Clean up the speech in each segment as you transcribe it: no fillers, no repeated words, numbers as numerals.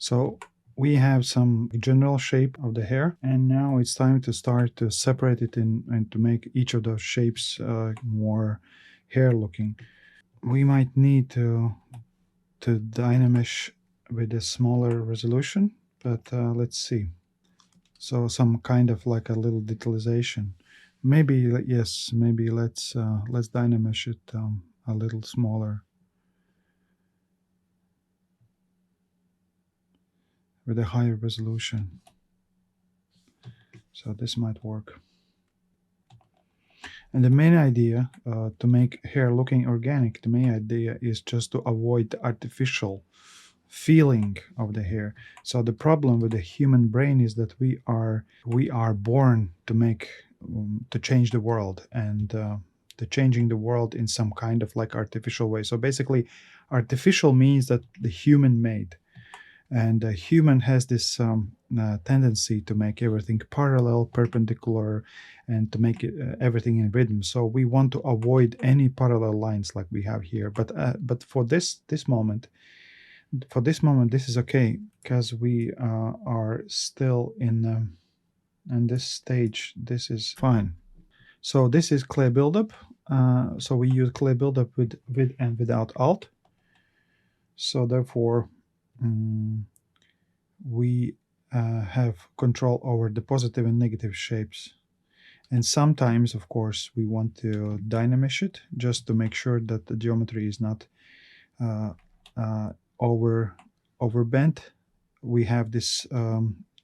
So we have some general shape of the hair, and now it's time to start to separate it in and to make each of those shapes more hair looking. We might need to dynamesh with a smaller resolution, but let's see. So some kind of like a little detailization. Maybe yes, maybe let's dynamesh it a little smaller with a higher resolution. So this might work. And the main idea to make hair looking organic, the main idea is just to avoid the artificial feeling of the hair. So the problem with the human brain is that we are born to make to change the world, and to changing the world in some kind of like artificial way. So basically, artificial means that the human made. And a human has this tendency to make everything parallel, perpendicular, and to make it, everything in rhythm. So we want to avoid any parallel lines like we have here. But for this moment, this is okay because we are still in this stage. This is fine. So this is clay buildup. So we use clay buildup with and without alt. So therefore, we have control over the positive and negative shapes. And sometimes, of course, we want to dynamesh it just to make sure that the geometry is not overbent. We have this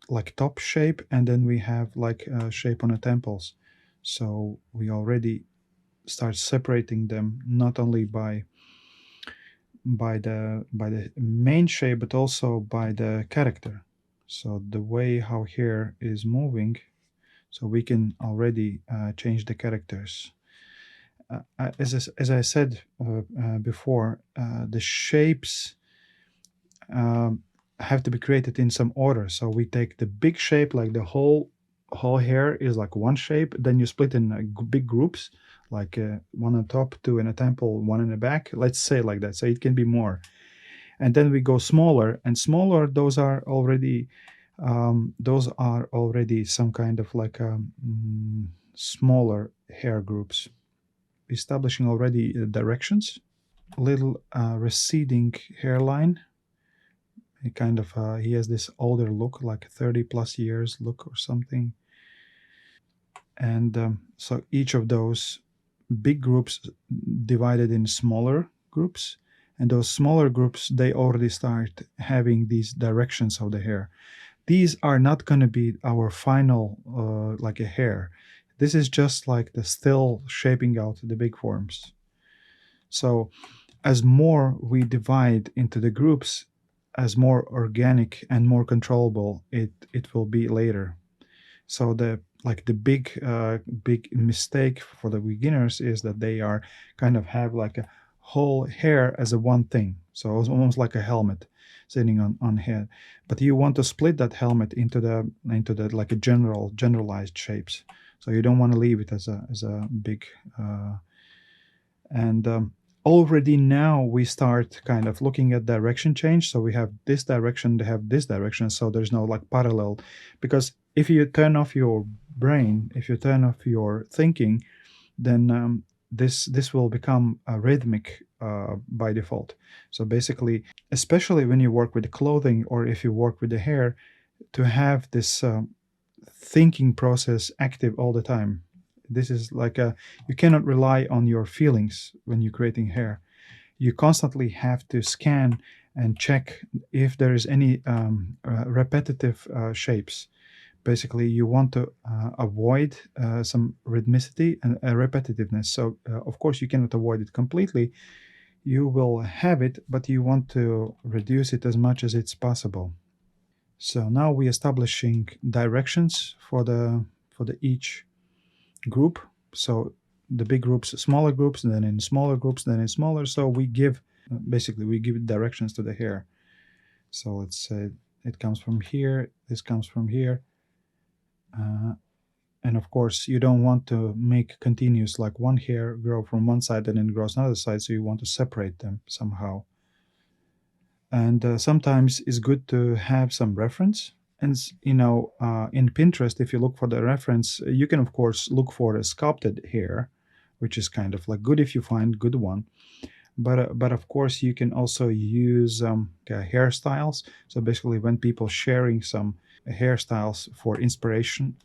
like top shape, and then we have like a shape on the temples. So we already start separating them not only by the main shape, but also by the character. So the way how hair is moving, so we can already change the characters. As I said before, the shapes have to be created in some order. So we take the big shape, like the whole hair is like one shape. Then you split in big groups, like one on top, two in a temple, one in the back. Let's say like that. So it can be more. And then we go smaller and smaller. Those are already some kind of like smaller hair groups, establishing already directions. Little receding hairline. He has this older look, like 30 plus years look or something. And so each of those big groups divided in smaller groups, and those smaller groups, they already start having these directions of the hair. These are not going to be our final like a hair. This is just like the still shaping out the big forms. So as more we divide into the groups, as more organic and more controllable it will be later. So the big mistake for the beginners is that they are kind of have like a whole hair as a one thing. So it's almost like a helmet sitting on head. But you want to split that helmet into the like a generalized shapes. So you don't want to leave it as a big and already now we start kind of looking at direction change. So we have this direction, they have this direction, so there's no like parallel. Because if you turn off your brain, if you turn off your thinking, then this will become rhythmic by default. So basically, especially when you work with the clothing or if you work with the hair, to have this thinking process active all the time. This is like you cannot rely on your feelings when you're creating hair. You constantly have to scan and check if there is any repetitive shapes. Basically, you want to avoid some rhythmicity and repetitiveness. So, of course, you cannot avoid it completely. You will have it, but you want to reduce it as much as it's possible. So now we're establishing directions for the each group. So the big groups, smaller groups, and then in smaller groups, then in smaller. So we give basically we give directions to the hair. So let's say it comes from here, this comes from here. And of course, you don't want to make continuous, like one hair grow from one side and then grows another side. So you want to separate them somehow. And sometimes it's good to have some reference. And in Pinterest, if you look for the reference, you can of course look for a sculpted hair, which is kind of like good if you find good one. But of course you can also use hairstyles. So basically, when people sharing some hairstyles for inspiration,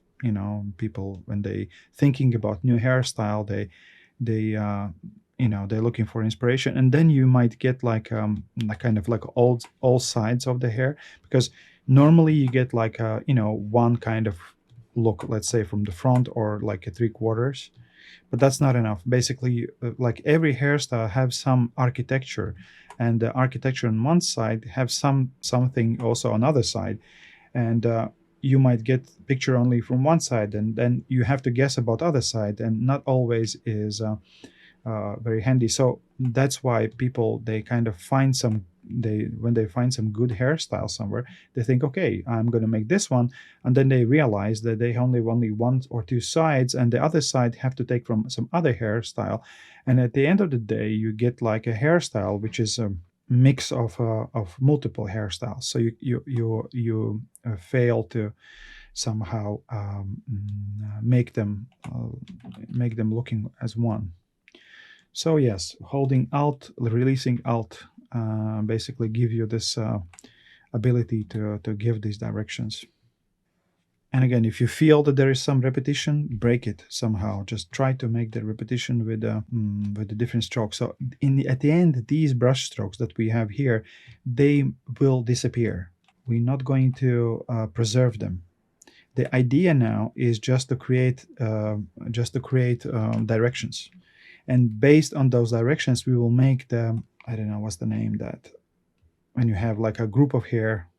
people when they thinking about new hairstyle, they're looking for inspiration, and then you might get like kind of like all sides of the hair, because normally you get like one kind of look, let's say from the front, or like a 3/4, but that's not enough. Basically, like every hairstyle have some architecture, and the architecture on one side have something also on other side, and you might get picture only from one side, and then you have to guess about other side, and not always is very handy. So that's why people, they kind of find some, when they find some good hairstyle somewhere, they think, okay, I'm going to make this one, and then they realize that they only one or two sides, and the other side have to take from some other hairstyle, and at the end of the day you get like a hairstyle which is a mix of multiple hairstyles. So you fail to somehow make them looking as one. So yes, holding Alt, releasing Alt, basically give you this ability to give these directions. And again, if you feel that there is some repetition, break it somehow. Just try to make the repetition with the different strokes. So at the end, these brush strokes that we have here, they will disappear. We're not going to preserve them. The idea now is just to create directions. And based on those directions, we will make the, I don't know, what's the name, that when you have like a group of hair,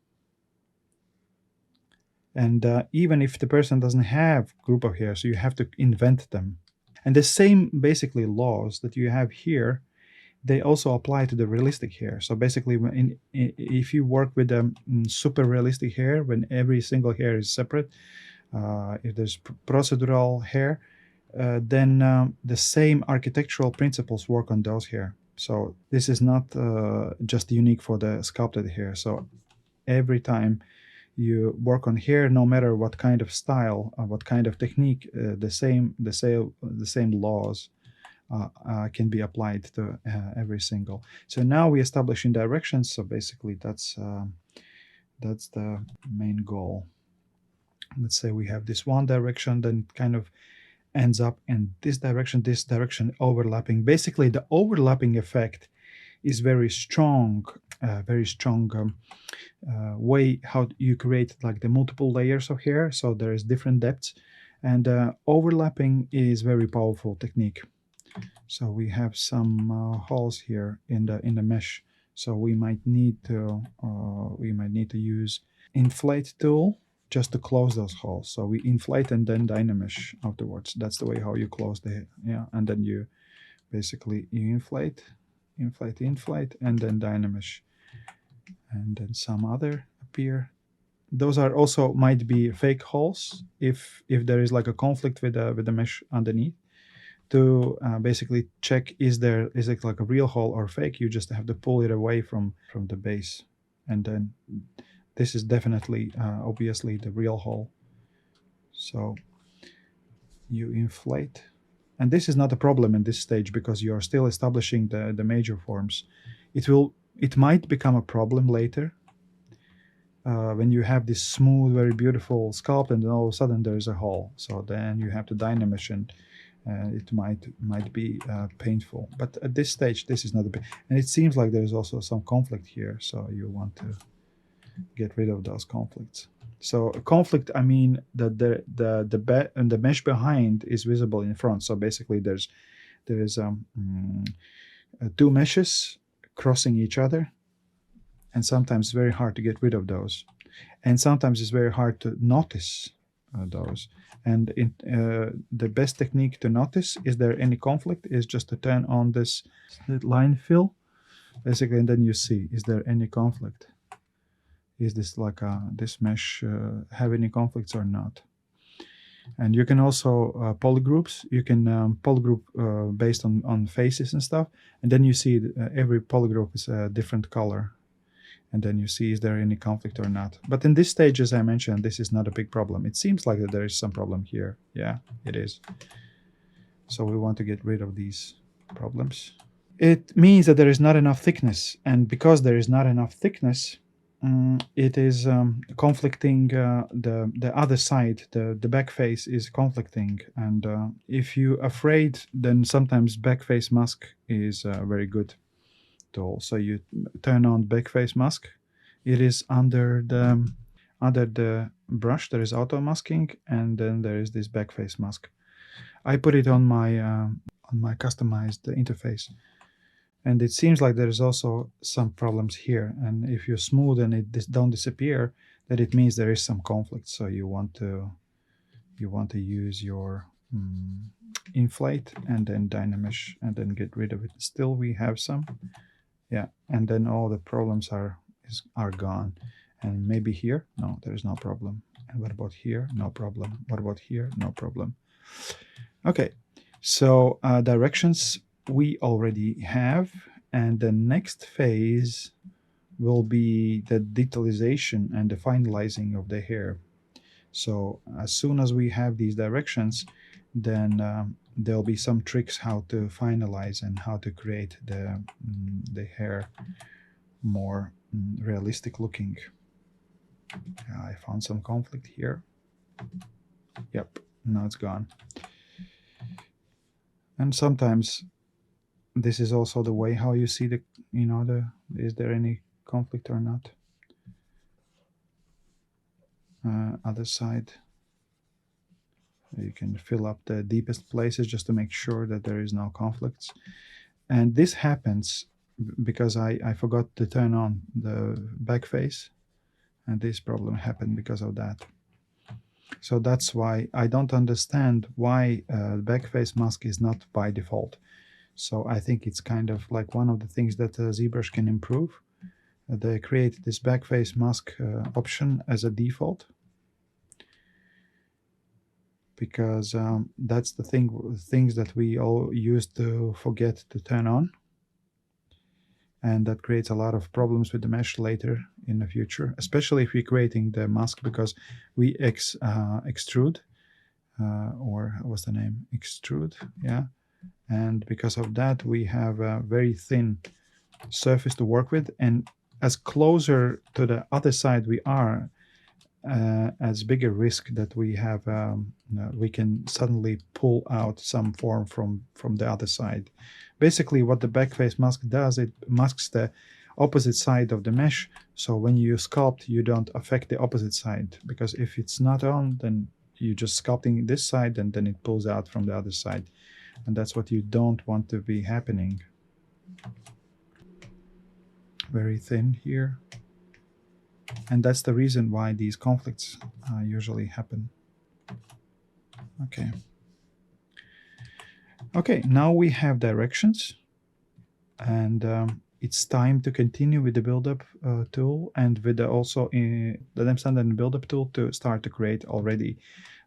and even if the person doesn't have group of hair, so you have to invent them. And the same basically laws that you have here, they also apply to the realistic hair. So basically, if you work with super realistic hair, when every single hair is separate, if there's procedural hair, then the same architectural principles work on those hair. So this is not just unique for the sculpted hair. So every time you work on hair, no matter what kind of style, what kind of technique, the same laws can be applied to every single. So now we establishing directions. So basically, that's the main goal. Let's say we have this one direction, then kind of ends up in this direction overlapping. Basically, the overlapping effect is very strong way how you create like the multiple layers of hair. So there is different depths, and overlapping is very powerful technique. So we have some holes here in the mesh. So we might need to use inflate tool just to close those holes. So we inflate and then dynamesh afterwards. That's the way how you close the, and then you basically you inflate, and then dynamesh, and then some other appear. Those are also might be fake holes if there is like a conflict with the mesh underneath. To basically check, is it like a real hole or fake, you just have to pull it away from the base, and then this is definitely obviously the real hole. So you inflate, and this is not a problem in this stage because you are still establishing the major forms. It might become a problem later when you have this smooth, very beautiful sculpt, and then all of a sudden there is a hole. So then you have to dynamesh, and it might be painful. But at this stage, this is not a big. And it seems like there is also some conflict here, so you want to get rid of those conflicts. So a conflict, I mean that the mesh behind is visible in front. So basically, there is two meshes crossing each other, and sometimes it's very hard to get rid of those, and sometimes it's very hard to notice those. And the best technique to notice is there any conflict is just to turn on this line fill, basically, and then you see, is there any conflict? Is this like this mesh have any conflicts or not? And you can also polygroups. You can polygroup based on faces and stuff, and then you see every polygroup is a different color. and then you see is there any conflict or not. But in this stage, as I mentioned, this is not a big problem. It seems like that there is some problem here. Yeah, it is. So we want to get rid of these problems. It means that there is not enough thickness, and because there is not enough thickness, it is conflicting. The other side, the back face, is conflicting, and if you're afraid, then sometimes back face mask is a very good tool. So you turn on back face mask. It is under the brush. There is auto masking, and then there is this back face mask. I put it on my customized interface. And it seems like there is also some problems here. And if you smooth and it don't disappear, that it means there is some conflict. So you want to use your inflate and then dynamesh and then get rid of it. Still we have some, yeah. And then all the problems are gone. And maybe here, no, there is no problem. And what about here? No problem. What about here? No problem. Okay, so directions we already have, and the next phase will be the detailization and the finalizing of the hair. So as soon as we have these directions, then there'll be some tricks how to finalize and how to create the hair more realistic looking. I found some conflict here. Yep, now it's gone. And sometimes this is also the way how you see is there any conflict or not. Other side, you can fill up the deepest places just to make sure that there is no conflicts. And this happens because I forgot to turn on the back face, and this problem happened because of that. So that's why I don't understand why back face mask is not by default. So I think it's kind of like one of the things that ZBrush can improve. They created this back face mask option as a default, because that's the things that we all used to forget to turn on, and that creates a lot of problems with the mesh later in the future, especially if we're creating the mask, because we extrude, or what's the name, extrude, yeah. And because of that, we have a very thin surface to work with. And as closer to the other side we are, as bigger risk that we have, we can suddenly pull out some form from the other side. Basically, what the back face mask does, it masks the opposite side of the mesh. So when you sculpt, you don't affect the opposite side, because if it's not on, then you're just sculpting this side, and then it pulls out from the other side. And that's what you don't want to be happening. Very thin here. And that's the reason why these conflicts usually happen. Okay. Okay, now we have directions. And it's time to continue with the build-up tool, and with also the Lemstand and build-up tool to start to create already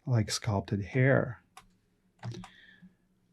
like sculpted hair.